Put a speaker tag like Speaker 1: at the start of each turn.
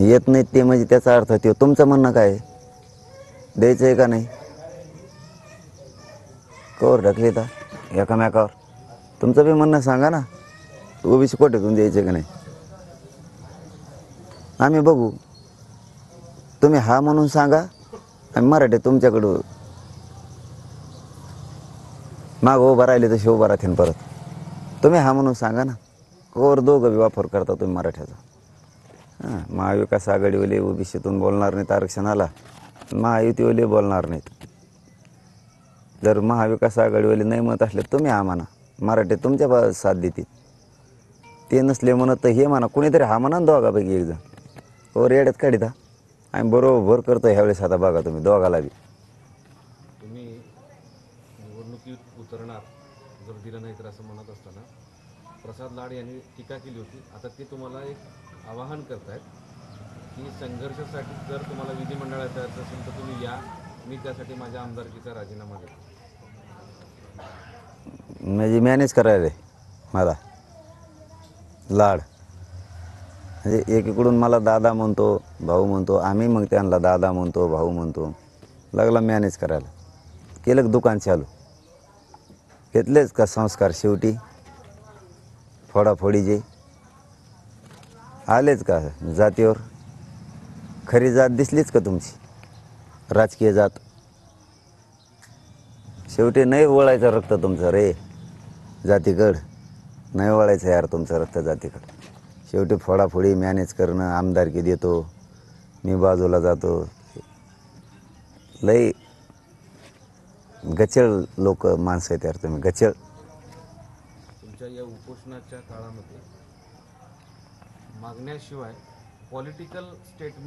Speaker 1: येत नाहीत ते म्हणजे त्याचा अर्थ ते तुमचं म्हणणं काय आहे? द्यायचं आहे का नाही? कवर ढकलीता एकामेकावर. तुमचं बी म्हणणं सांगा ना, ओबीसी कोट्यातून द्यायचं का नाही. आम्ही बघू, तुम्ही हा म्हणून सांगा. आम्ही मराठी तुमच्याकडं मागं उभं राहिले तसे उभं राहतील परत. तुम्ही हा म्हणून सांगा ना, कवर दोघं बी वापर करता तुम्ही मराठ्याचा. हां, महाविकास आघाडीवाले ओबीसीतून बोलणार नाहीत आरक्षणाला, महायुतीवाले बोलणार नाहीत. जर महाविकास आघाडीवाले नाही म्हणत असले तुम्ही हा म्हणा, मराठी तुमच्या साथ देतील. ते नसले म्हणत तर हे म्हणा, कुणीतरी हा म्हणा दोघापैकी एक जण. कवर येड्यात काढिता. आम्ही बरोबर करतो ह्यावेळेस. आता बघा तुम्ही दोघाला बी.
Speaker 2: तुम्ही निवडणुकीत उतरणार जर दिलं नाही तर असं म्हणत असताना प्रसाद लाड यांनी टीका केली होती. आता ते तुम्हाला एक आवाहन करतायत की संघर्षासाठी जर तुम्हाला विधिमंडळात यायचं असेल तर तुम्ही या, मी त्यासाठी माझ्या आमदारकीचा राजीनामा देतो.
Speaker 1: म्हणजे मॅनेज करायला आहे मला लाड. म्हणजे एकीकडून मला दादा म्हणतो, भाऊ म्हणतो, आम्ही मग त्यांना दादा म्हणतो, भाऊ म्हणतो. लागला मॅनेज करायला. केलं का दुकान चालू? घेतलेच का संस्कार शेवटी फोडाफोडीचे? आलेच का जातीवर? खरी जात दिसलीच का तुमची राजकीय जात? शेवटी नाही वळायचं रक्त तुमचं रे जातीकडं. नाही वळायचं यार तुमचं रक्त जातीकडं. शेवटी फोडाफोडी मॅनेज करणं, आमदारकी देतो, मी बाजूला जातो. लई गचळ लोक माणसं आहेत यार तुम्ही, गचळ.
Speaker 2: तुमच्या या उपोषणाच्या काळामध्ये मागण्याशिवाय पॉलिटिकल स्टेटमेंट